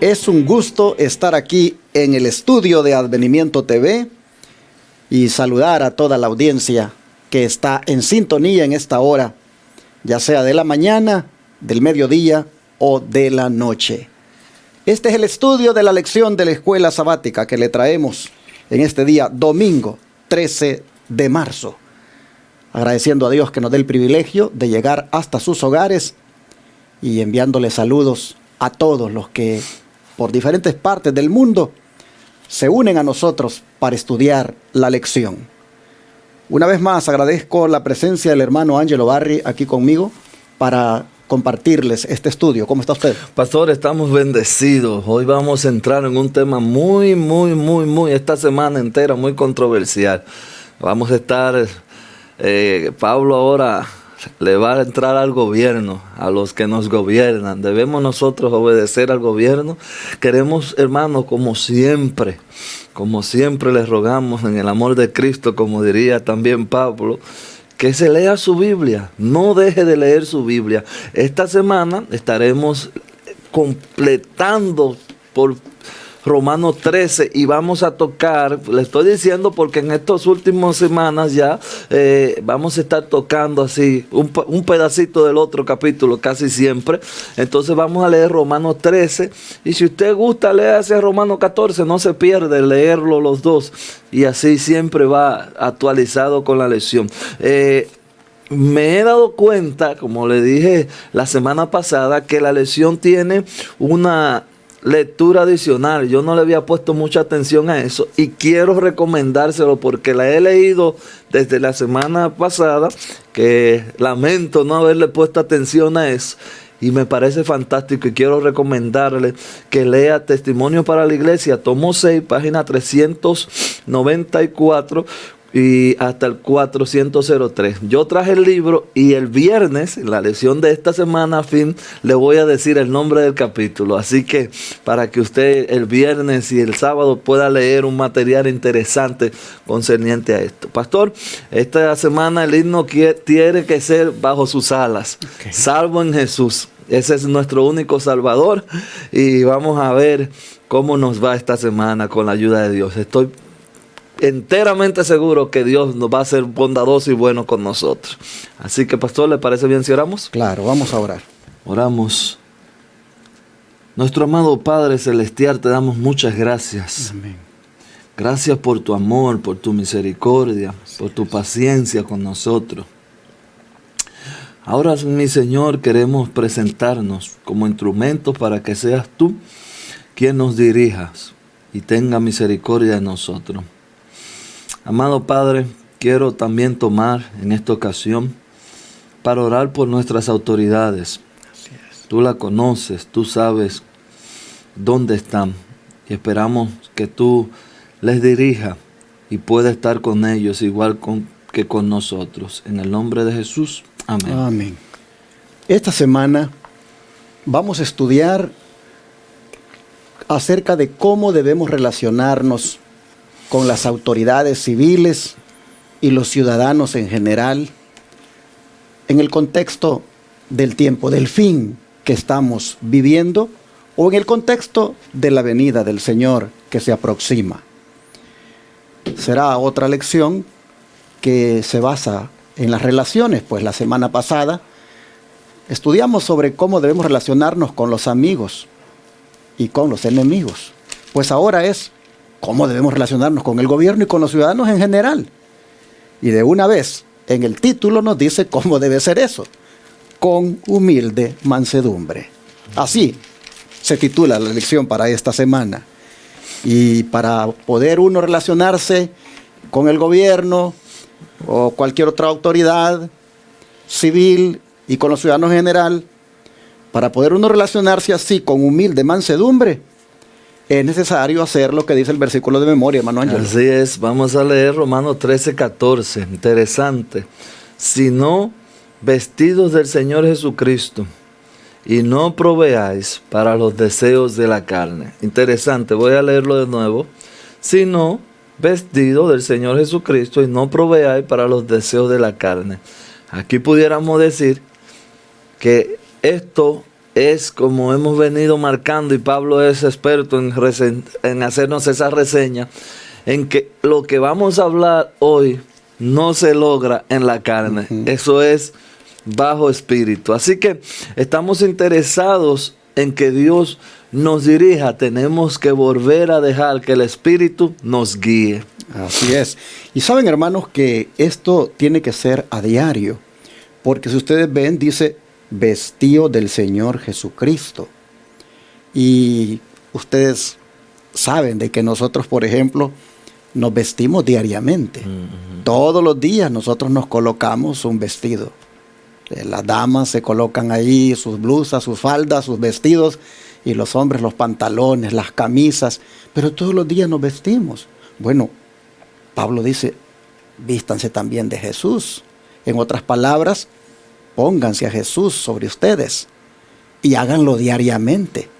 Es un gusto estar aquí en el estudio de Advenimiento TV y saludar a toda la audiencia que está en sintonía en esta hora, ya sea de la mañana, del mediodía o de la noche. Este es el estudio de la lección de la escuela sabática que le traemos en este día, domingo 13 de marzo. Agradeciendo a Dios que nos dé el privilegio de llegar hasta sus hogares y enviándole saludos a todos los que por diferentes partes del mundo se unen a nosotros para estudiar la lección. Una vez más agradezco la presencia del hermano Ángelo Barri aquí conmigo para compartirles este estudio. ¿Cómo está usted? Pastor, estamos bendecidos. Hoy vamos a entrar en un tema muy, esta semana entera, muy controversial. Vamos a estar, Pablo ahora le va a entrar al gobierno, a los que nos gobiernan. Debemos nosotros obedecer al gobierno. Queremos, hermanos, como siempre les rogamos en el amor de Cristo, como diría también Pablo, que se lea su Biblia. No deje de leer su Biblia. Esta semana estaremos completando por Romanos 13 y vamos a tocar, le estoy diciendo porque en estas últimas semanas ya vamos a estar tocando así un pedacito del otro capítulo casi siempre. Entonces vamos a leer Romanos 13 y si usted gusta léase Romanos 14, no se pierde leerlo los dos y así siempre va actualizado con la lección. Me he dado cuenta, como le dije la semana pasada, que la lección tiene una lectura adicional. Yo no le había puesto mucha atención a eso y quiero recomendárselo porque la he leído desde la semana pasada, que lamento no haberle puesto atención a eso y me parece fantástico y quiero recomendarle que lea Testimonio para la Iglesia, tomo 6, página 394 y hasta el 403. Yo traje el libro y el viernes, en la lección de esta semana, le voy a decir el nombre del capítulo. Así que para que usted el viernes y el sábado pueda leer un material interesante concerniente a esto. Pastor, esta semana el himno tiene que ser bajo sus alas, salvo en Jesús. Ese es nuestro único Salvador y vamos a ver cómo nos va esta semana con la ayuda de Dios. Estoy enteramente seguro que Dios nos va a ser bondadoso y bueno con nosotros. Así que, pastor, ¿le parece bien si oramos? Claro, vamos a orar. Oramos. Nuestro amado Padre Celestial, te damos muchas gracias. Amén. Gracias por tu amor, por tu misericordia, por tu paciencia con nosotros. Ahora, mi Señor, queremos presentarnos como instrumentos para que seas tú quien nos dirijas y tenga misericordia de nosotros. Amado Padre, quiero también tomar en esta ocasión para orar por nuestras autoridades. Así es. Tú la conoces, tú sabes dónde están y esperamos que tú les dirijas y pueda estar con ellos igual que con nosotros. En el nombre de Jesús, amén. Amén. Esta semana vamos a estudiar acerca de cómo debemos relacionarnos con las autoridades civiles y los ciudadanos en general, en el contexto del tiempo, del fin que estamos viviendo, o en el contexto de la venida del Señor que se aproxima. Será otra lección que se basa en las relaciones, pues la semana pasada estudiamos sobre cómo debemos relacionarnos con los amigos y con los enemigos. Pues ahora es cómo debemos relacionarnos con el gobierno y con los ciudadanos en general. Y de una vez, en el título nos dice cómo debe ser eso. Con humilde mansedumbre. Así se titula la lección para esta semana. Y para poder uno relacionarse con el gobierno o cualquier otra autoridad civil y con los ciudadanos en general, para poder uno relacionarse así con humilde mansedumbre, es necesario hacer lo que dice el versículo de memoria, hermano Ángel. Así es, vamos a leer Romanos 13, 14. Interesante. Sino vestidos del Señor Jesucristo, y no proveáis para los deseos de la carne. Interesante, voy a leerlo de nuevo. Sino vestidos del Señor Jesucristo, y no proveáis para los deseos de la carne. Aquí pudiéramos decir que esto es como hemos venido marcando, y Pablo es experto en hacernos esa reseña, en que lo que vamos a hablar hoy no se logra en la carne. Eso es bajo espíritu. Así que estamos interesados en que Dios nos dirija. Tenemos que volver a dejar que el Espíritu nos guíe. Así es. Y saben, hermanos, que esto tiene que ser a diario. Porque si ustedes ven, dice, vestido del Señor Jesucristo. Y ustedes saben de que nosotros, por ejemplo, nos vestimos diariamente. Todos los días nosotros nos colocamos un vestido. Las damas se colocan ahí sus blusas, sus faldas, sus vestidos, y los hombres los pantalones, las camisas, pero todos los días nos vestimos. Bueno, Pablo dice, vístanse también de Jesús. En otras palabras, pónganse a Jesús sobre ustedes y háganlo diariamente,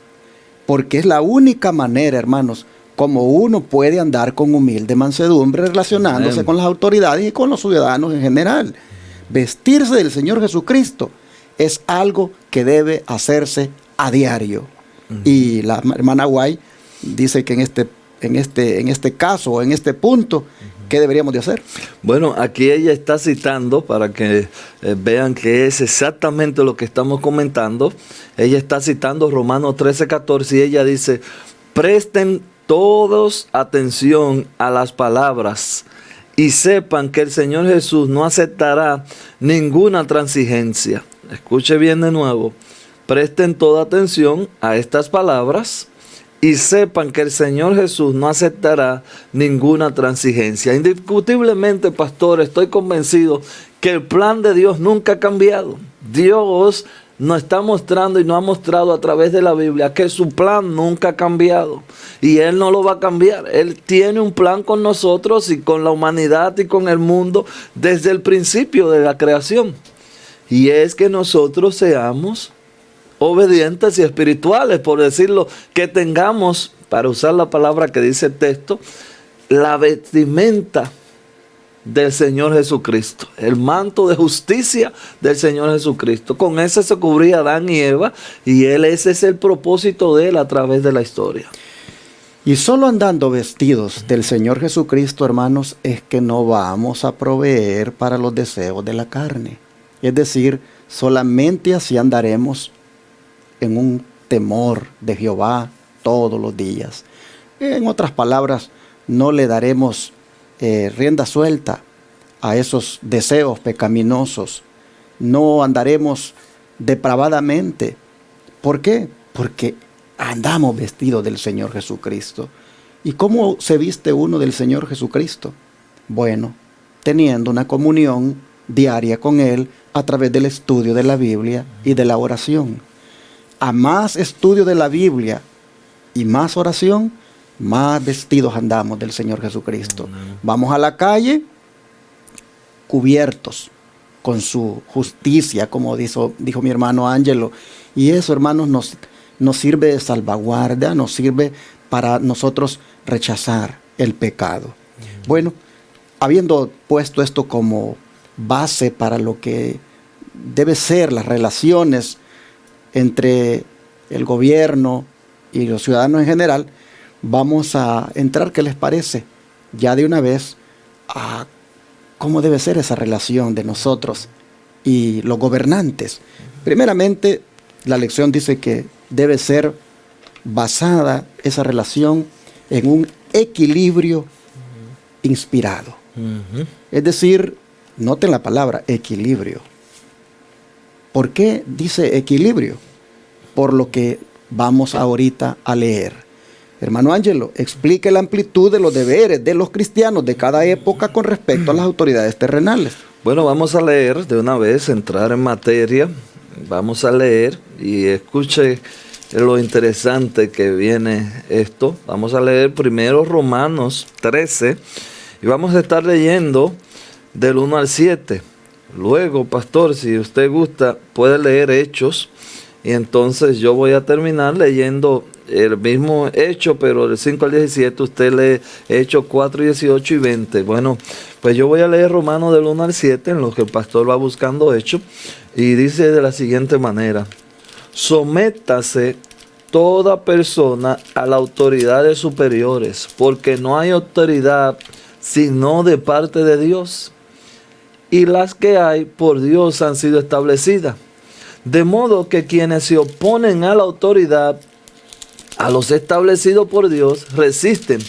porque es la única manera, hermanos, como uno puede andar con humilde mansedumbre relacionándose con las autoridades y con los ciudadanos en general. Vestirse del Señor Jesucristo es algo que debe hacerse a diario. Y la hermana White dice que en este caso o en este punto, ¿qué deberíamos de hacer? Bueno, aquí ella está citando para que vean que es exactamente lo que estamos comentando. Ella está citando Romanos 13:14 y ella dice, presten todos atención a las palabras y sepan que el Señor Jesús no aceptará ninguna transigencia. Escuche bien de nuevo. Presten toda atención a estas palabras y sepan que el Señor Jesús no aceptará ninguna transigencia. Indiscutiblemente, pastor, estoy convencido que el plan de Dios nunca ha cambiado. Dios nos está mostrando y nos ha mostrado a través de la Biblia que su plan nunca ha cambiado y Él no lo va a cambiar. Él tiene un plan con nosotros y con la humanidad y con el mundo desde el principio de la creación, y es que nosotros seamos obedientes y espirituales, por decirlo, que tengamos, para usar la palabra que dice el texto, la vestimenta del Señor Jesucristo, el manto de justicia del Señor Jesucristo. Con ese se cubría Adán y Eva, y ese es el propósito de Él a través de la historia. Y solo andando vestidos del Señor Jesucristo, hermanos, es que no vamos a proveer para los deseos de la carne. Es decir, solamente así andaremos en un temor de Jehová todos los días. En otras palabras, no le daremos rienda suelta a esos deseos pecaminosos. No andaremos depravadamente. ¿Por qué? Porque andamos vestidos del Señor Jesucristo. ¿Y cómo se viste uno del Señor Jesucristo? Bueno, teniendo una comunión diaria con Él a través del estudio de la Biblia y de la oración. A más estudio de la Biblia y más oración, más vestidos andamos del Señor Jesucristo. Vamos a la calle cubiertos con su justicia, como dijo mi hermano Ángelo. Y eso, hermanos, nos sirve de salvaguardia, nos sirve para nosotros rechazar el pecado. Bueno, habiendo puesto esto como base para lo que debe ser las relaciones entre el gobierno y los ciudadanos en general, vamos a entrar, ¿qué les parece? Ya de una vez a cómo debe ser esa relación de nosotros y los gobernantes. Primeramente, la lección dice que debe ser basada esa relación en un equilibrio inspirado. Es decir, noten la palabra equilibrio. ¿Por qué dice equilibrio? Por lo que vamos ahorita a leer. Hermano Ángelo, explique la amplitud de los deberes de los cristianos de cada época con respecto a las autoridades terrenales. Bueno, vamos a leer de una vez, entrar en materia. Vamos a leer y escuche lo interesante que viene esto. Vamos a leer primero Romanos 13 y vamos a estar leyendo del 1 al 7. Luego, pastor, si usted gusta, puede leer Hechos, y entonces yo voy a terminar leyendo el mismo Hecho, pero del 5 al 17 usted lee Hechos 4, 18 y 20. Bueno, pues yo voy a leer Romanos del 1 al 7, en lo que el pastor va buscando Hechos, y dice de la siguiente manera: sométase toda persona a las autoridades superiores, porque no hay autoridad sino de parte de Dios, y las que hay por Dios han sido establecidas. De modo que quienes se oponen a la autoridad, a los establecidos por Dios, resisten,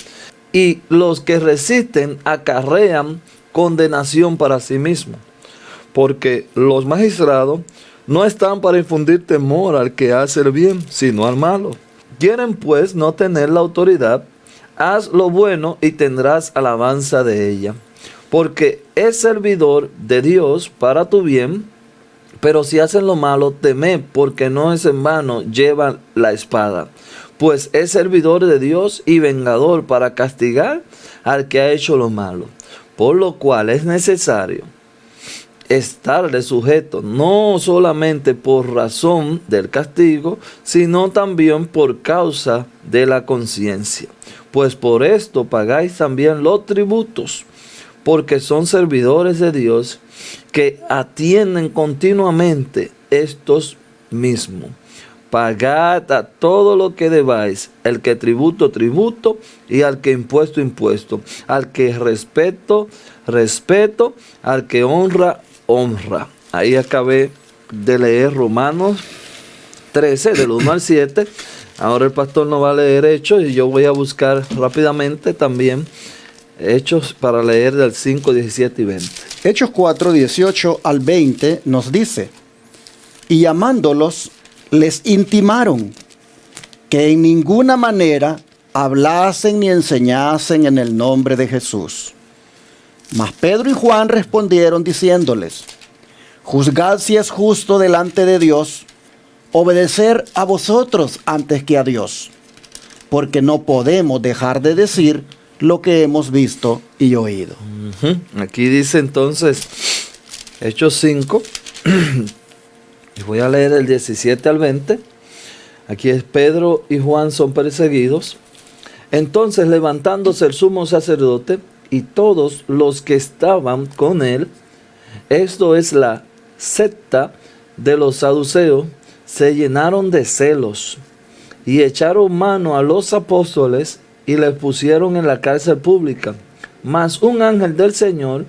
y los que resisten acarrean condenación para sí mismos, porque los magistrados no están para infundir temor al que hace el bien, sino al malo. Quieren pues no tener la autoridad. Haz lo bueno y tendrás alabanza de ella, porque es servidor de Dios para tu bien. Pero si hacen lo malo, temed, porque no es en vano lleva la espada, pues es servidor de Dios y vengador para castigar al que ha hecho lo malo. Por lo cual es necesario estarle sujeto, no solamente por razón del castigo, sino también por causa de la conciencia. Pues por esto pagáis también los tributos, porque son servidores de Dios, que atienden continuamente estos mismos. Pagad a todo lo que debáis, el que tributo, tributo, y al que impuesto, impuesto, al que respeto, respeto, al que honra, honra. Ahí acabé de leer Romanos 13, del 1 al 7. Ahora el pastor nos va a leer Hechos y yo voy a buscar rápidamente también Hechos para leer del 5, 17 y 20. Hechos 4, 18 al 20 nos dice: y llamándolos, les intimaron que en ninguna manera hablasen ni enseñasen en el nombre de Jesús. Mas Pedro y Juan respondieron diciéndoles: juzgad si es justo delante de Dios obedecer a vosotros antes que a Dios, porque no podemos dejar de decir lo que hemos visto y oído. Aquí dice entonces Hechos 5 y voy a leer el 17 al 20. Aquí es: Pedro y Juan son perseguidos. Entonces, levantándose el sumo sacerdote y todos los que estaban con él, esto es la secta de los saduceos, se llenaron de celos y echaron mano a los apóstoles y les pusieron en la cárcel pública. Mas un ángel del Señor,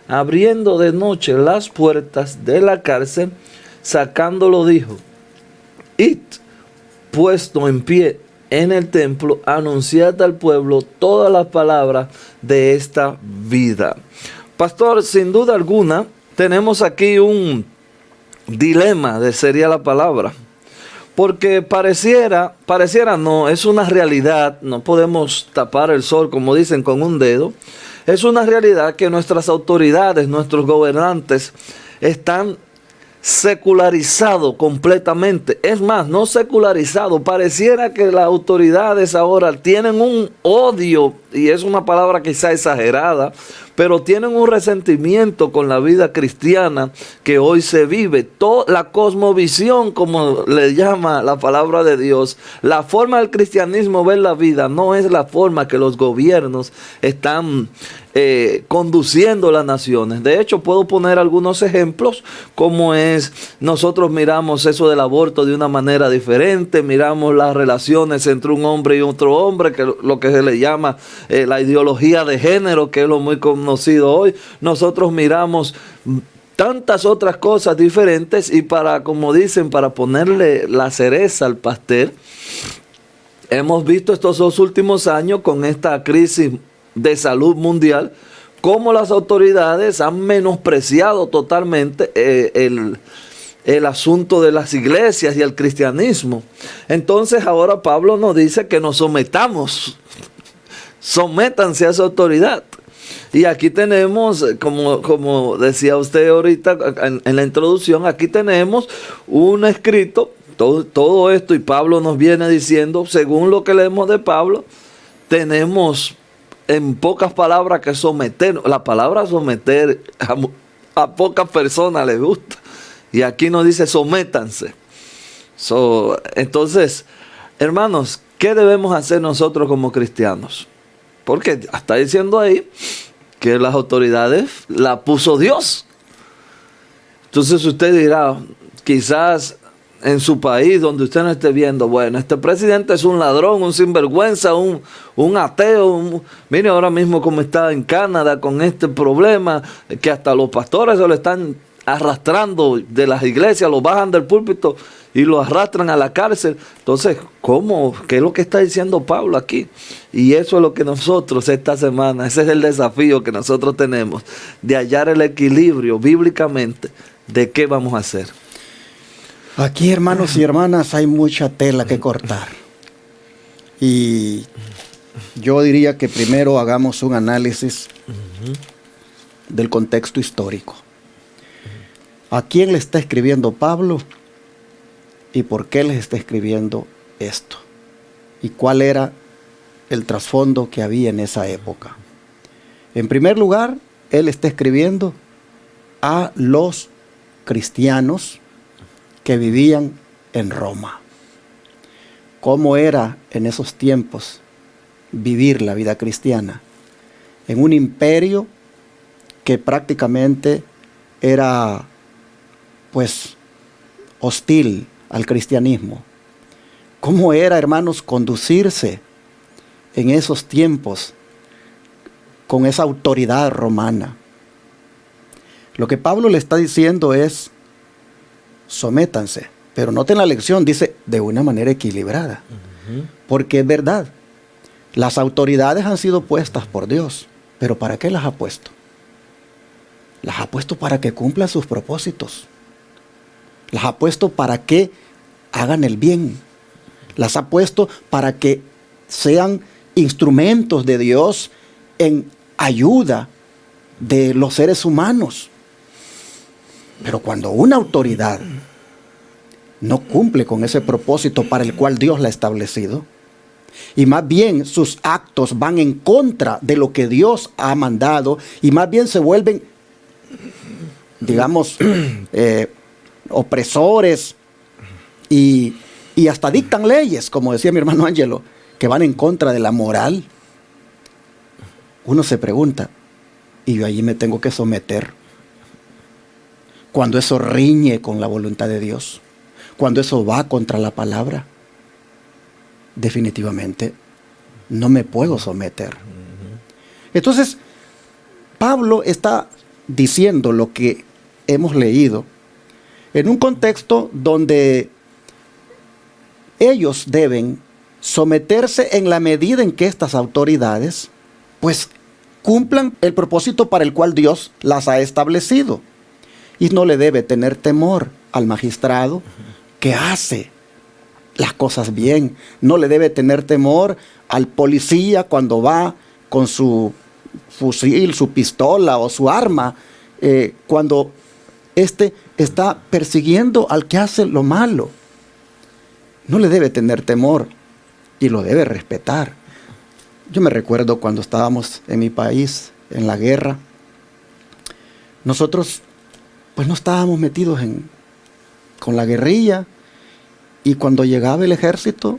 abriendo de noche las puertas de la cárcel, sacándolo, dijo: id, puesto en pie en el templo, anunciad al pueblo todas las palabras de esta vida. Pastor, sin duda alguna, tenemos aquí un dilema, sería la palabra. Porque pareciera no, es una realidad, no podemos tapar el sol, como dicen, con un dedo. Es una realidad que nuestras autoridades, nuestros gobernantes, están secularizado completamente. Es más, no secularizado. Pareciera que las autoridades ahora tienen un odio, y es una palabra quizá exagerada, pero tienen un resentimiento con la vida cristiana que hoy se vive. La cosmovisión, como le llama la palabra de Dios, la forma del cristianismo ver la vida no es la forma que los gobiernos están conduciendo las naciones. De hecho, puedo poner algunos ejemplos, como es, nosotros miramos eso del aborto de una manera diferente, miramos las relaciones entre un hombre y otro hombre, que lo que se le llama la ideología de género, que es lo muy conocido hoy. Nosotros miramos tantas otras cosas diferentes, y como dicen, para ponerle la cereza al pastel, hemos visto estos 2 últimos años con esta crisis de salud mundial, cómo las autoridades han menospreciado totalmente el asunto de las iglesias y el cristianismo. Entonces ahora Pablo nos dice que nos sometamos, sométanse a esa autoridad. Y aquí tenemos, como decía usted ahorita en la introducción, aquí tenemos un escrito, todo esto, y Pablo nos viene diciendo, según lo que leemos de Pablo, tenemos en pocas palabras que someter. La palabra someter a pocas personas les gusta, y aquí nos dice sométanse. Entonces, hermanos, ¿qué debemos hacer nosotros como cristianos? Porque está diciendo ahí que las autoridades la puso Dios. Entonces usted dirá, quizás en su país, donde usted no esté viendo, bueno, este presidente es un ladrón, un sinvergüenza, un ateo. Mire ahora mismo cómo está en Canadá con este problema, que hasta los pastores se lo están arrastrando de las iglesias, lo bajan del púlpito y lo arrastran a la cárcel. Entonces, ¿cómo? ¿Qué es lo que está diciendo Pablo aquí? Y eso es lo que nosotros esta semana, ese es el desafío que nosotros tenemos, de hallar el equilibrio bíblicamente de qué vamos a hacer. Aquí, hermanos y hermanas, hay mucha tela que cortar. Y yo diría que primero hagamos un análisis del contexto histórico. ¿A quién le está escribiendo Pablo? ¿Y por qué les está escribiendo esto? ¿Y cuál era el trasfondo que había en esa época? En primer lugar, él está escribiendo a los cristianos que vivían en Roma. ¿Cómo era en esos tiempos vivir la vida cristiana? En un imperio que prácticamente era, pues, hostil al cristianismo. ¿Cómo era, hermanos, conducirse en esos tiempos con esa autoridad romana? Lo que Pablo le está diciendo es: sométanse, pero noten la lección, dice, de una manera equilibrada. Porque es verdad, las autoridades han sido puestas por Dios, pero ¿para qué las ha puesto? Las ha puesto para que cumplan sus propósitos. Las ha puesto para que hagan el bien. Las ha puesto para que sean instrumentos de Dios en ayuda de los seres humanos. Pero cuando una autoridad no cumple con ese propósito para el cual Dios la ha establecido, y más bien sus actos van en contra de lo que Dios ha mandado, y más bien se vuelven, digamos, opresores, y hasta dictan leyes, como decía mi hermano Ángelo, que van en contra de la moral, uno se pregunta, ¿y yo allí me tengo que someter? Cuando eso riñe con la voluntad de Dios, cuando eso va contra la palabra, definitivamente no me puedo someter. Entonces, Pablo está diciendo lo que hemos leído en un contexto donde ellos deben someterse en la medida en que estas autoridades, pues, cumplan el propósito para el cual Dios las ha establecido. Y no le debe tener temor al magistrado que hace las cosas bien. No le debe tener temor al policía cuando va con su fusil, su pistola o su arma, cuando éste está persiguiendo al que hace lo malo. No le debe tener temor y lo debe respetar. Yo me recuerdo cuando estábamos en mi país, en la guerra, nosotros pues no estábamos metidos con la guerrilla, y cuando llegaba el ejército,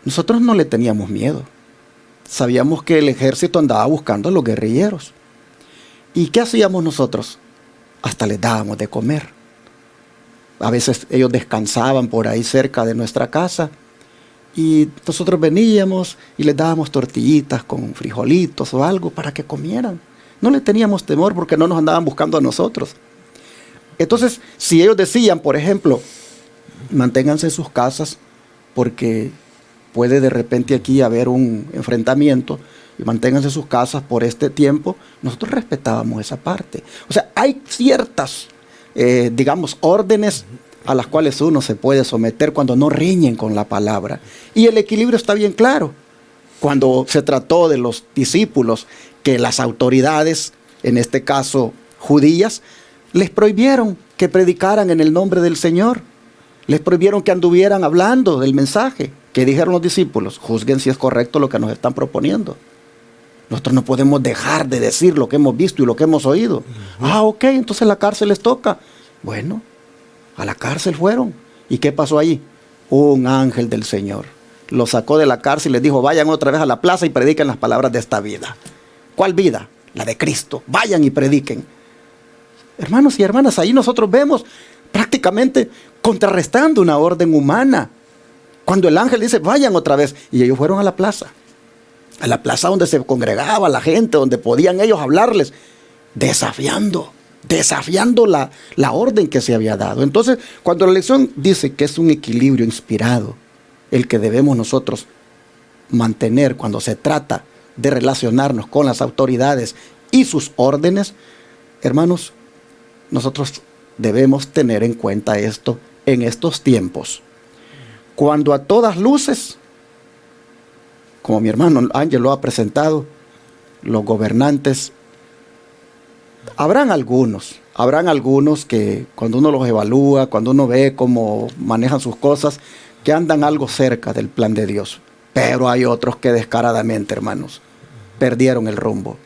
nosotros no le teníamos miedo. Sabíamos que el ejército andaba buscando a los guerrilleros. ¿Y qué hacíamos nosotros? Hasta les dábamos de comer. A veces ellos descansaban por ahí cerca de nuestra casa, y nosotros veníamos y les dábamos tortillitas con frijolitos o algo para que comieran. No le teníamos temor porque no nos andaban buscando a nosotros. Entonces, si ellos decían, por ejemplo, manténganse en sus casas porque puede de repente aquí haber un enfrentamiento, y manténganse en sus casas por este tiempo, nosotros respetábamos esa parte. O sea, hay ciertas, digamos, órdenes a las cuales uno se puede someter cuando no riñen con la palabra. Y el equilibrio está bien claro. Cuando se trató de los discípulos, que las autoridades, en este caso judías, les prohibieron que predicaran en el nombre del Señor. Les prohibieron que anduvieran hablando del mensaje. ¿Qué dijeron los discípulos? Juzguen si es correcto lo que nos están proponiendo. Nosotros no podemos dejar de decir lo que hemos visto y lo que hemos oído. Ok, entonces la cárcel les toca. Bueno, a la cárcel fueron. ¿Y qué pasó allí? Un ángel del Señor los sacó de la cárcel y les dijo: vayan otra vez a la plaza y prediquen las palabras de esta vida. ¿Cuál vida? La de Cristo. Vayan y prediquen. Hermanos y hermanas, ahí nosotros vemos prácticamente contrarrestando una orden humana. Cuando el ángel dice, vayan otra vez, y ellos fueron a la plaza donde se congregaba la gente, donde podían ellos hablarles, desafiando la orden que se había dado. Entonces, cuando la lección dice que es un equilibrio inspirado, el que debemos nosotros mantener cuando se trata de relacionarnos con las autoridades y sus órdenes, hermanos, nosotros debemos tener en cuenta esto en estos tiempos. Cuando a todas luces, como mi hermano Ángel lo ha presentado, los gobernantes, habrán algunos que cuando uno los evalúa, cuando uno ve cómo manejan sus cosas, que andan algo cerca del plan de Dios. Pero hay otros que descaradamente, hermanos, perdieron el rumbo.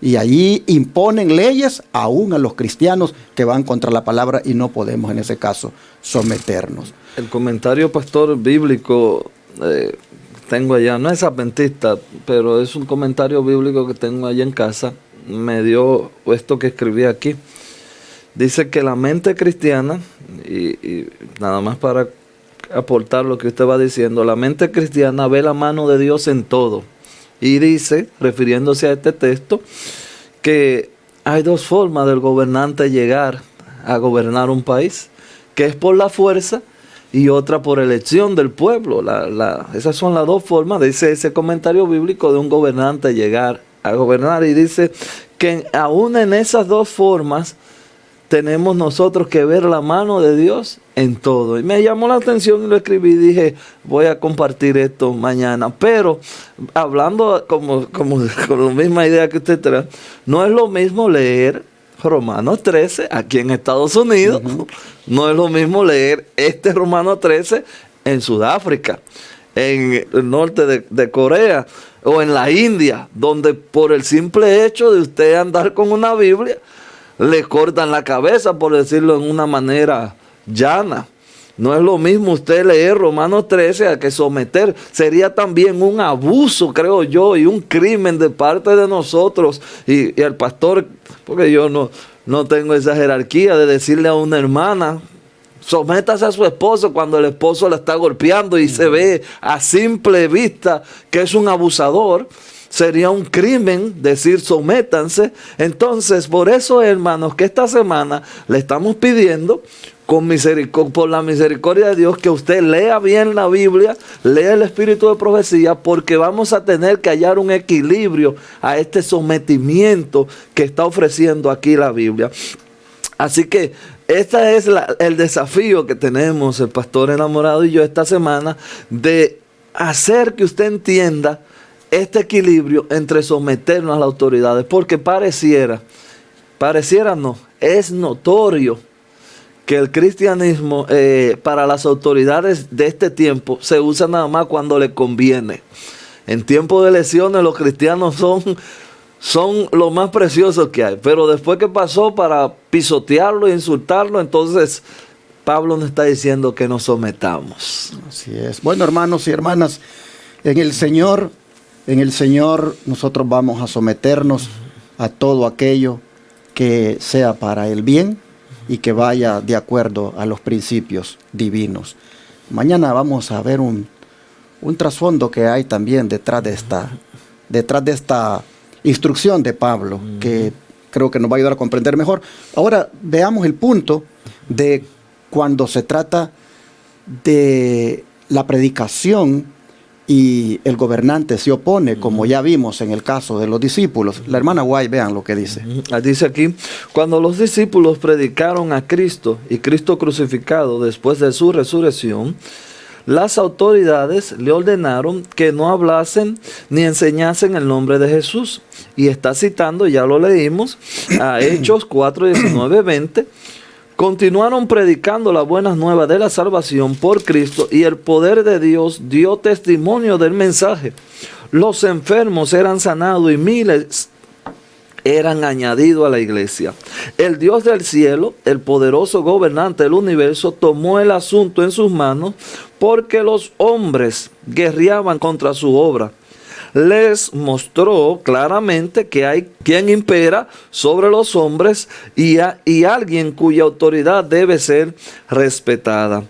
Y allí imponen leyes aún a los cristianos que van contra la palabra, y no podemos en ese caso someternos. El comentario, pastor, bíblico, tengo allá, no es adventista, pero es un comentario bíblico que tengo allá en casa. Me dio esto que escribí aquí. Dice que la mente cristiana, y nada más para aportar lo que usted va diciendo, la mente cristiana ve la mano de Dios en todo. Y dice, refiriéndose a este texto, que hay dos formas del gobernante llegar a gobernar un país, que es por la fuerza y otra por elección del pueblo. Esas son las dos formas, dice ese comentario bíblico, de un gobernante llegar a gobernar. Y dice que aún en esas dos formas tenemos nosotros que ver la mano de Dios en todo. Y me llamó la atención y lo escribí y dije, voy a compartir esto mañana. Pero hablando como con la misma idea que usted trae, no es lo mismo leer Romanos 13 aquí en Estados Unidos, no es lo mismo leer este Romanos 13 en Sudáfrica, en el norte de Corea o en la India, donde por el simple hecho de usted andar con una Biblia, le cortan la cabeza, por decirlo en una manera llana. No es lo mismo usted leer Romanos 13 a que someter. Sería también un abuso, creo yo, y un crimen de parte de nosotros. Y el pastor, porque yo no tengo esa jerarquía de decirle a una hermana, sométase a su esposo cuando el esposo la está golpeando y se ve a simple vista que es un abusador. Sería un crimen decir sométanse. Entonces, por eso, hermanos, que esta semana le estamos pidiendo por la misericordia de Dios, que usted lea bien la Biblia, lea el espíritu de profecía, porque vamos a tener que hallar un equilibrio a este sometimiento que está ofreciendo aquí la Biblia. Así que este es el desafío que tenemos el pastor enamorado y yo esta semana, de hacer que usted entienda este equilibrio entre someternos a las autoridades, porque pareciera no, es notorio que el cristianismo para las autoridades de este tiempo se usa nada más cuando le conviene. En tiempo de elecciones los cristianos son lo más precioso que hay, pero después que pasó para pisotearlo e insultarlo, entonces Pablo nos está diciendo que nos sometamos. Así es. Bueno, hermanos y hermanas, en el Señor nosotros vamos a someternos a todo aquello que sea para el bien y que vaya de acuerdo a los principios divinos. Mañana vamos a ver un trasfondo que hay también detrás de esta instrucción de Pablo, que creo que nos va a ayudar a comprender mejor. Ahora veamos el punto de cuando se trata de la predicación y el gobernante se opone, como ya vimos en el caso de los discípulos. La hermana White, vean lo que dice. Dice aquí, cuando los discípulos predicaron a Cristo y Cristo crucificado después de su resurrección, las autoridades le ordenaron que no hablasen ni enseñasen el nombre de Jesús. Y está citando, ya lo leímos, a Hechos 4, 19, 20. Continuaron predicando las buenas nuevas de la salvación por Cristo y el poder de Dios dio testimonio del mensaje. Los enfermos eran sanados y miles eran añadidos a la iglesia. El Dios del cielo, el poderoso gobernante del universo, tomó el asunto en sus manos porque los hombres guerreaban contra su obra. les mostró claramente que hay quien impera sobre los hombres y alguien cuya autoridad debe ser respetada.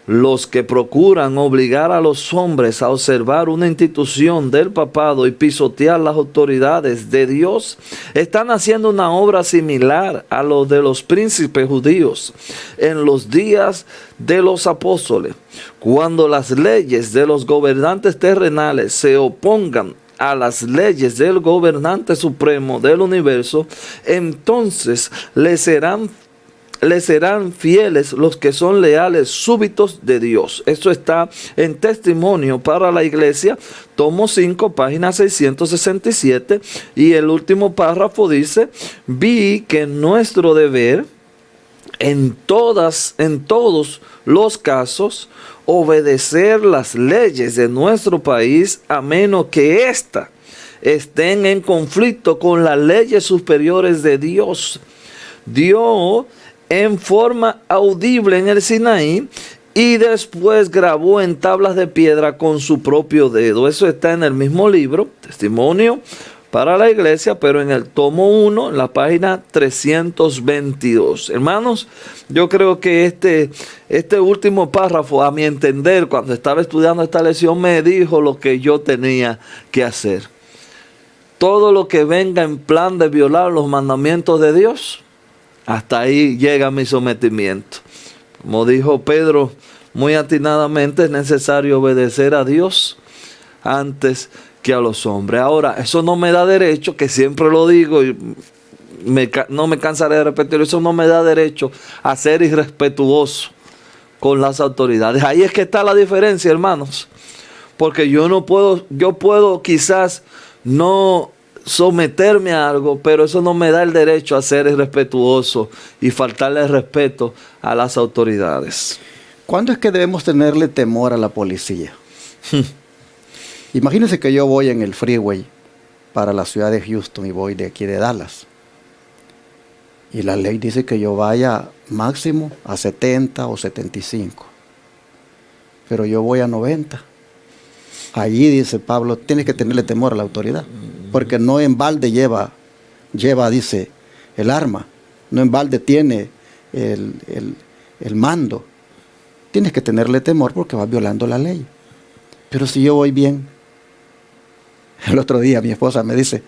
Los que procuran obligar a los hombres a observar una institución del papado y pisotear las autoridades de Dios están haciendo una obra similar a lo de los príncipes judíos en los días de los apóstoles. Cuando las leyes de los gobernantes terrenales se opongan a las leyes del gobernante supremo del universo, entonces les serán fieles los que son leales súbditos de Dios. Eso está en Testimonio para la Iglesia, tomo 5, página 667, y el último párrafo dice: vi que nuestro deber en todos los casos obedecer las leyes de nuestro país, a menos que ésta estén en conflicto con las leyes superiores de Dios. Dios en forma audible en el Sinaí y después grabó en tablas de piedra con su propio dedo. Eso está en el mismo libro, Testimonio para la Iglesia, pero en el tomo 1, en la página 322. Hermanos, yo creo que este último párrafo, a mi entender, cuando estaba estudiando esta lección, me dijo lo que yo tenía que hacer. Todo lo que venga en plan de violar los mandamientos de Dios, hasta ahí llega mi sometimiento. Como dijo Pedro muy atinadamente, es necesario obedecer a Dios antes que a los hombres. Ahora, eso no me da derecho, que siempre lo digo y no me cansaré de repetirlo, eso no me da derecho a ser irrespetuoso con las autoridades. Ahí es que está la diferencia, hermanos. Porque yo puedo quizás no someterme a algo, pero eso no me da el derecho a ser irrespetuoso y faltarle el respeto a las autoridades. ¿Cuándo es que debemos tenerle temor a la policía? Imagínense que yo voy en el freeway para la ciudad de Houston y voy de aquí de Dallas. Y la ley dice que yo vaya máximo a 70 o 75. Pero yo voy a 90. Allí dice Pablo, tienes que tenerle temor a la autoridad. Porque no en balde lleva, dice, el arma. No en balde tiene el mando. Tienes que tenerle temor porque vas violando la ley. Pero si yo voy bien. El otro día mi esposa me dice,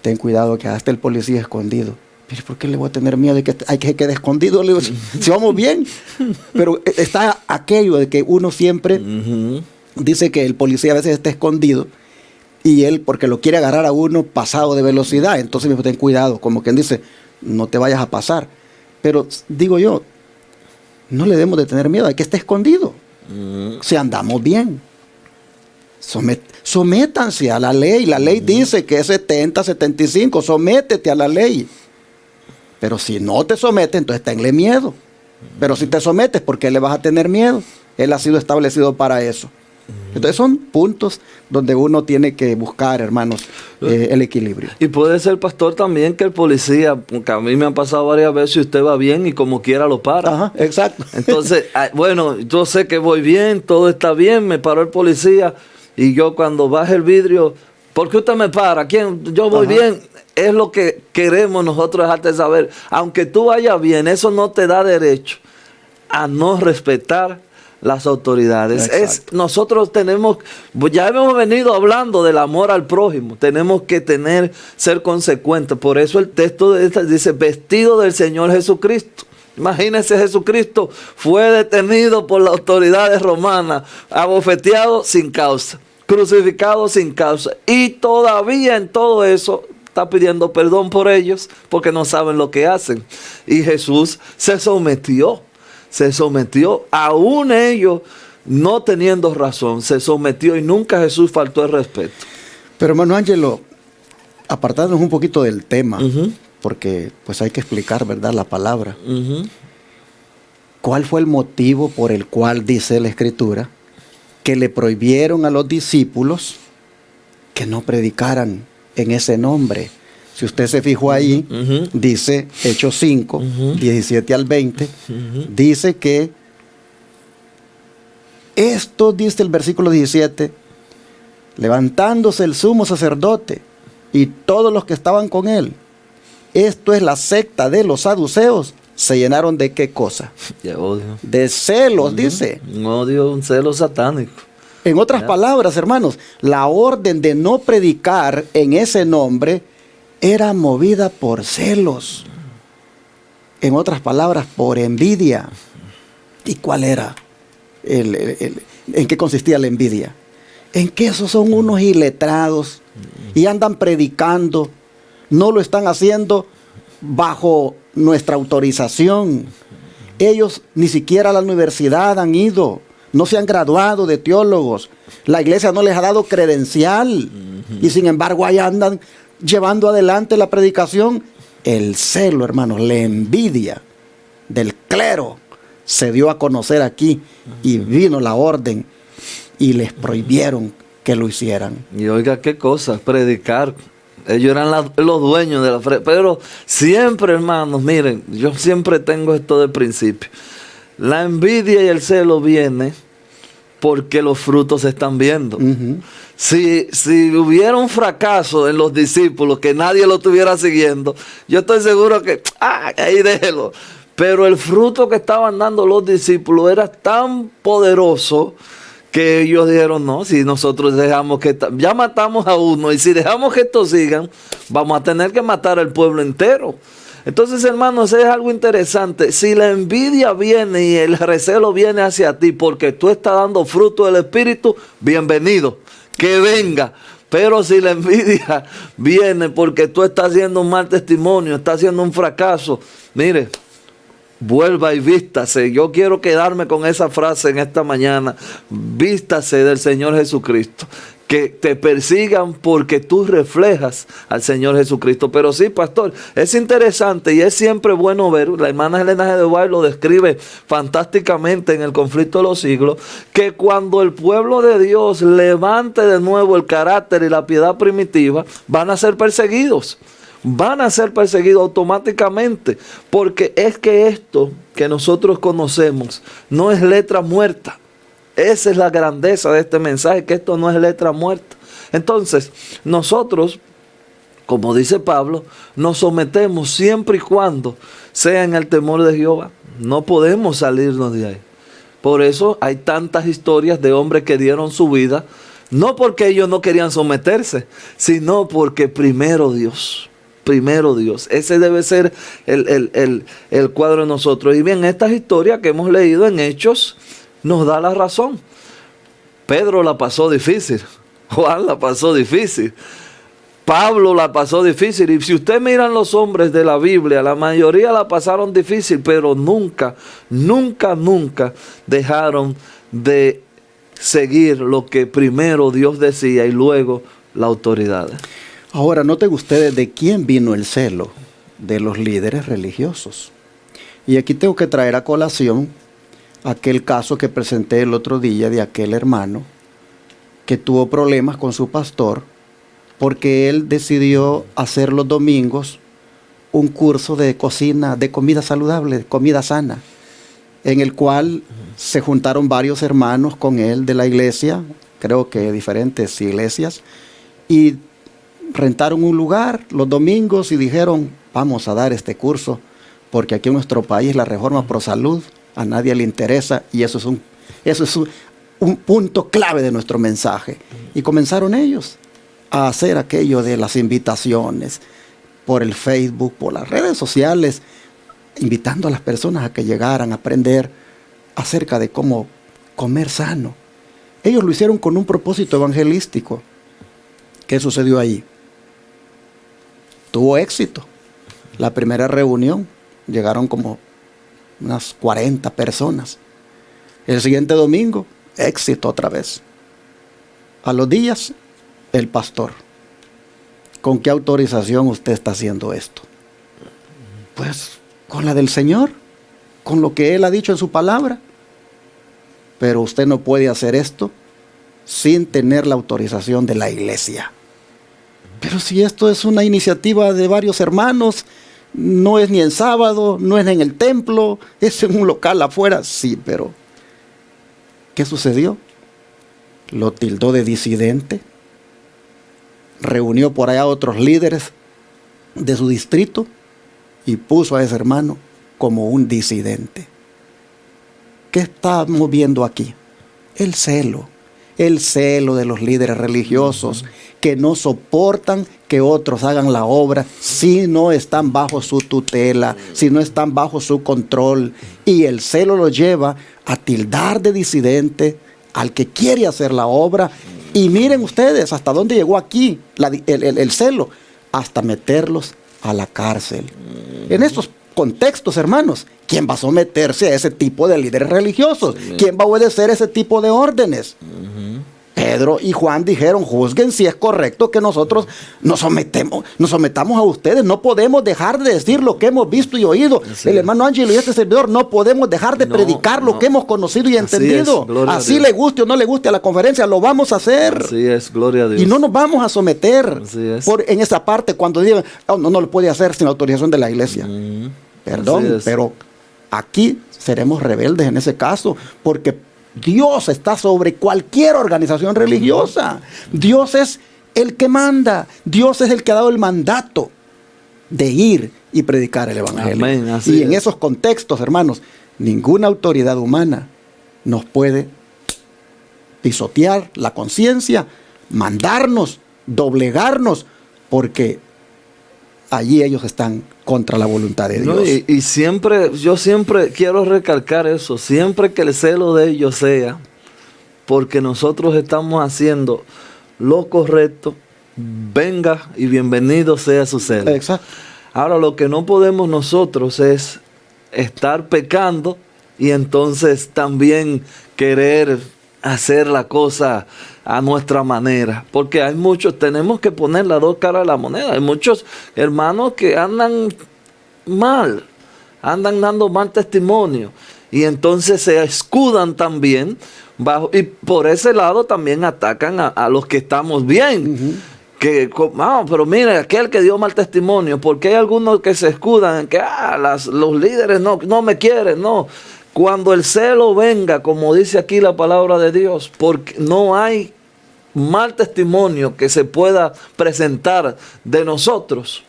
ten cuidado que hasta el policía escondido. Pero ¿por qué le voy a tener miedo de que hay que quede escondido? Le digo, si vamos bien. Pero está aquello de que uno siempre dice que el policía a veces está escondido. Y él, porque lo quiere agarrar a uno pasado de velocidad, entonces me dice, ten cuidado, como quien dice, no te vayas a pasar. Pero digo yo, no le debemos de tener miedo, hay que estar escondido. Si andamos bien. Sométanse a la ley. La ley dice que es 70, 75, sométete a la ley. Pero si no te sometes, entonces tenle miedo. Pero si te sometes, ¿por qué le vas a tener miedo? Él ha sido establecido para eso. Entonces son puntos donde uno tiene que buscar, hermanos, el equilibrio. Y puede ser, pastor, también que el policía, porque a mí me ha pasado varias veces, usted va bien y como quiera lo para. Ajá, exacto. Entonces, bueno, yo sé que voy bien, todo está bien, me paró el policía y yo cuando baje el vidrio, ¿por qué usted me para? ¿Quién? Yo voy bien. Es lo que queremos nosotros dejarte saber. Aunque tú vayas bien, eso no te da derecho a no respetar las autoridades. Nosotros tenemos, ya hemos venido hablando del amor al prójimo, tenemos que ser consecuentes. Por eso el texto de esta dice, vestido del Señor Jesucristo. Imagínense, Jesucristo fue detenido por las autoridades romanas, abofeteado sin causa, crucificado sin causa, y todavía en todo eso está pidiendo perdón por ellos porque no saben lo que hacen. Y Jesús se sometió, aún ellos no teniendo razón, se sometió y nunca Jesús faltó el respeto. Pero hermano Ángelo, apartándonos un poquito del tema, porque pues hay que explicar, ¿verdad?, la palabra. ¿Cuál fue el motivo por el cual dice la Escritura que le prohibieron a los discípulos que no predicaran en ese nombre? Si usted se fijó ahí, dice Hechos 5, 17 al 20, dice que esto, dice el versículo 17, levantándose el sumo sacerdote y todos los que estaban con él, esto es la secta de los saduceos, se llenaron de ¿qué cosa? De odio. De celos, dice. Un odio, un celo satánico. En otras palabras, hermanos, la orden de no predicar en ese nombre era movida por celos. En otras palabras, por envidia. ¿Y cuál era? ¿En qué consistía la envidia? En que esos son unos iletrados y andan predicando. No lo están haciendo bajo nuestra autorización. Ellos ni siquiera a la universidad han ido. No se han graduado de teólogos. La iglesia no les ha dado credencial. Y sin embargo, ahí andan llevando adelante la predicación. El celo, hermanos, la envidia del clero se dio a conocer aquí y vino la orden y les prohibieron que lo hicieran. Y oiga, qué cosa, predicar. Ellos eran los dueños de la fe. Pero siempre, hermanos, miren, yo siempre tengo esto de principio. La envidia y el celo viene porque los frutos se están viendo. Si hubiera un fracaso en los discípulos, que nadie lo estuviera siguiendo, yo estoy seguro que, ahí déjelo. Pero el fruto que estaban dando los discípulos era tan poderoso que ellos dijeron, no, si nosotros dejamos que, ya matamos a uno, y si dejamos que estos sigan, vamos a tener que matar al pueblo entero. Entonces, hermanos, es algo interesante. Si la envidia viene y el recelo viene hacia ti porque tú estás dando fruto del Espíritu, bienvenido, que venga. Pero si la envidia viene porque tú estás haciendo un mal testimonio, estás haciendo un fracaso, mire, vuelva y vístase. Yo quiero quedarme con esa frase en esta mañana. Vístase del Señor Jesucristo. Que te persigan porque tú reflejas al Señor Jesucristo. Pero sí, pastor, es interesante y es siempre bueno ver, la hermana Elena G. de White lo describe fantásticamente en el conflicto de los siglos, que cuando el pueblo de Dios levante de nuevo el carácter y la piedad primitiva, van a ser perseguidos. Van a ser perseguidos automáticamente, porque es que esto que nosotros conocemos no es letra muerta. Esa es la grandeza de este mensaje, que esto no es letra muerta. Entonces, nosotros, como dice Pablo, nos sometemos siempre y cuando sea en el temor de Jehová. No podemos salirnos de ahí. Por eso hay tantas historias de hombres que dieron su vida, no porque ellos no querían someterse, sino porque primero Dios. Primero Dios. Ese debe ser el cuadro de nosotros. Y bien, estas historias que hemos leído en Hechos nos da la razón. Pedro la pasó difícil. Juan la pasó difícil. Pablo la pasó difícil. Y si usted miran los hombres de la Biblia, la mayoría la pasaron difícil, pero nunca dejaron de seguir lo que primero Dios decía y luego la autoridad. Ahora, noten ustedes de quién vino el celo: de los líderes religiosos. Y aquí tengo que traer a colación aquel caso que presenté el otro día de aquel hermano que tuvo problemas con su pastor porque él decidió hacer los domingos un curso de cocina, de comida saludable, de comida sana, en el cual se juntaron varios hermanos con él de la iglesia, creo que diferentes iglesias, y rentaron un lugar los domingos y dijeron, vamos a dar este curso, porque aquí en nuestro país la reforma pro salud a nadie le interesa, y eso es un punto clave de nuestro mensaje. Y comenzaron ellos a hacer aquello de las invitaciones por el Facebook, por las redes sociales, invitando a las personas a que llegaran a aprender acerca de cómo comer sano. Ellos lo hicieron con un propósito evangelístico. ¿Qué sucedió ahí? Tuvo éxito. La primera reunión llegaron como unas 40 personas. El siguiente domingo, éxito otra vez. A los días, el pastor. ¿Con qué autorización usted está haciendo esto? Pues con la del Señor, con lo que Él ha dicho en su palabra. Pero usted no puede hacer esto sin tener la autorización de la iglesia. Pero si esto es una iniciativa de varios hermanos, no es ni en sábado, no es en el templo, es en un local afuera. Sí, pero ¿qué sucedió? Lo tildó de disidente, reunió por allá a otros líderes de su distrito y puso a ese hermano como un disidente. ¿Qué estamos viendo aquí? El celo de los líderes religiosos que no soportan que otros hagan la obra si no están bajo su tutela, si no están bajo su control. Y el celo lo lleva a tildar de disidente al que quiere hacer la obra. Y miren ustedes hasta dónde llegó aquí el celo, hasta meterlos a la cárcel. En estos contextos, hermanos, ¿quién va a someterse a ese tipo de líderes religiosos? ¿Quién va a obedecer ese tipo de órdenes? Pedro y Juan dijeron: juzguen si es correcto que nosotros nos sometamos a ustedes. No podemos dejar de decir lo que hemos visto y oído. El hermano Ángelo y este servidor no podemos dejar de predicar lo que hemos conocido y entendido. Así le guste o no le guste a la conferencia, lo vamos a hacer. Así es, gloria a Dios. Y no nos vamos a someter en esa parte cuando digan: no lo puede hacer sin autorización de la iglesia. Perdón, pero aquí seremos rebeldes en ese caso, porque Dios está sobre cualquier organización religiosa. Dios es el que manda. Dios es el que ha dado el mandato de ir y predicar el evangelio. Amén, y en esos contextos, hermanos, ninguna autoridad humana nos puede pisotear la conciencia, mandarnos, doblegarnos, porque allí ellos están contra la voluntad de Dios. Yo siempre quiero recalcar eso, siempre que el celo de ellos sea porque nosotros estamos haciendo lo correcto, venga y bienvenido sea su celo. Exacto. Ahora, lo que no podemos nosotros es estar pecando y entonces también querer hacer la cosa a nuestra manera, porque hay muchos, tenemos que poner las dos caras de la moneda. Hay muchos hermanos que andan mal, andan dando mal testimonio y entonces se escudan también bajo, y por ese lado también atacan a los que estamos bien. Pero mire, aquel que dio mal testimonio, porque hay algunos que se escudan en que los líderes no me quieren. No, cuando el celo venga, como dice aquí la palabra de Dios, porque no hay mal testimonio que se pueda presentar de nosotros,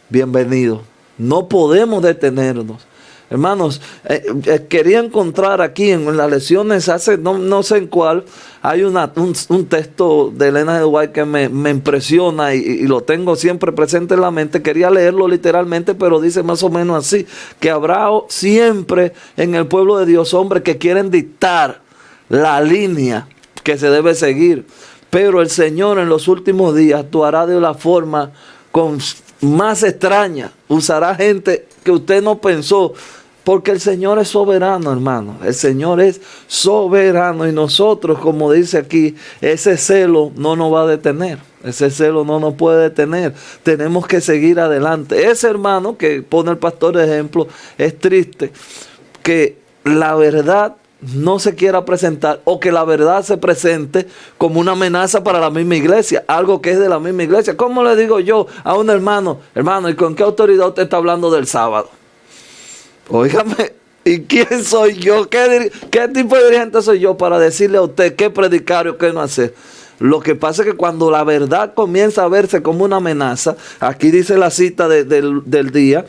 bienvenido. No podemos detenernos. Hermanos, quería encontrar aquí en las lecciones, no sé en cuál, hay un texto de Elena de White que me impresiona y lo tengo siempre presente en la mente. Quería leerlo literalmente, pero dice más o menos así: que habrá siempre en el pueblo de Dios hombres que quieren dictar la línea que se debe seguir, pero el Señor en los últimos días actuará de la forma más extraña, usará gente que usted no pensó. Porque el Señor es soberano, hermano. El Señor es soberano. Y nosotros, como dice aquí, ese celo no nos va a detener. Ese celo no nos puede detener. Tenemos que seguir adelante. Ese hermano que pone el pastor de ejemplo, es triste que la verdad no se quiera presentar, o que la verdad se presente como una amenaza para la misma iglesia, algo que es de la misma iglesia. ¿Cómo le digo yo a un hermano: ¿y con qué autoridad usted está hablando del sábado? Óigame, ¿y quién soy yo? ¿Qué tipo de dirigente soy yo para decirle a usted qué predicar o qué no hacer? Lo que pasa es que cuando la verdad comienza a verse como una amenaza, aquí dice la cita del día,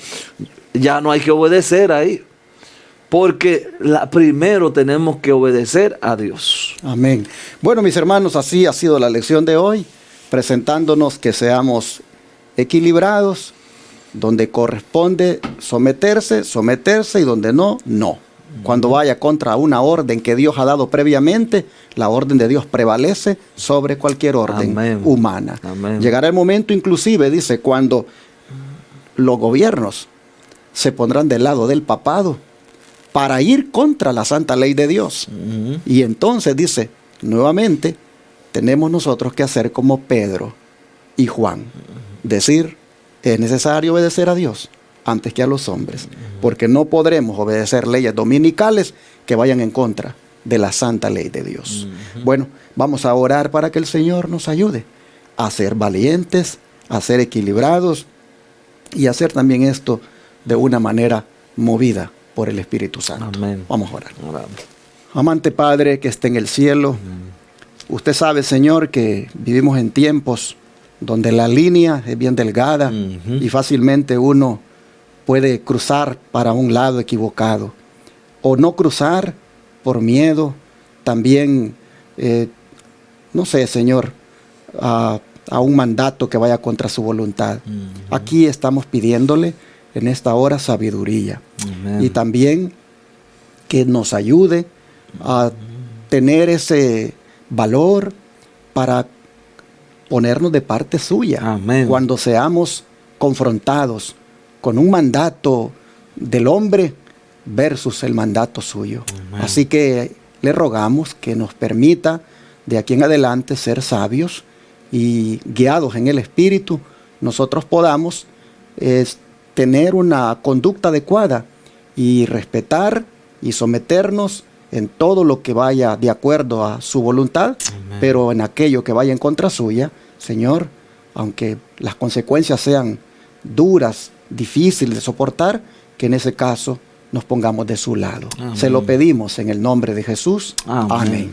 ya no hay que obedecer ahí. Porque primero tenemos que obedecer a Dios. Amén. Bueno, mis hermanos, así ha sido la lección de hoy, presentándonos que seamos equilibrados. Donde corresponde someterse, y donde no. Cuando vaya contra una orden que Dios ha dado previamente, la orden de Dios prevalece sobre cualquier orden humana. Amén. Llegará el momento, inclusive, dice, cuando los gobiernos se pondrán del lado del papado para ir contra la santa ley de Dios. Y entonces dice, nuevamente, tenemos nosotros que hacer como Pedro y Juan. Decir: es necesario obedecer a Dios antes que a los hombres, porque no podremos obedecer leyes dominicales que vayan en contra de la santa ley de Dios. Bueno, vamos a orar para que el Señor nos ayude a ser valientes, a ser equilibrados y a hacer también esto de una manera movida por el Espíritu Santo. Amén. Vamos a orar. Amante Padre que esté en el cielo, usted sabe, Señor, que vivimos en tiempos donde la línea es bien delgada y fácilmente uno puede cruzar para un lado equivocado o no cruzar por miedo, también, no sé, Señor, a un mandato que vaya contra su voluntad. Aquí estamos pidiéndole en esta hora sabiduría. Amen. Y también que nos ayude a tener ese valor para ponernos de parte suya. Amen. Cuando seamos confrontados con un mandato del hombre versus el mandato suyo. Amen. Así que le rogamos que nos permita de aquí en adelante ser sabios y guiados en el Espíritu, nosotros podamos tener una conducta adecuada y respetar y someternos en todo lo que vaya de acuerdo a su voluntad. Amen. Pero en aquello que vaya en contra suya, Señor, aunque las consecuencias sean duras, difíciles de soportar, que en ese caso nos pongamos de su lado. Amen. Se lo pedimos en el nombre de Jesús. Amén. Amén.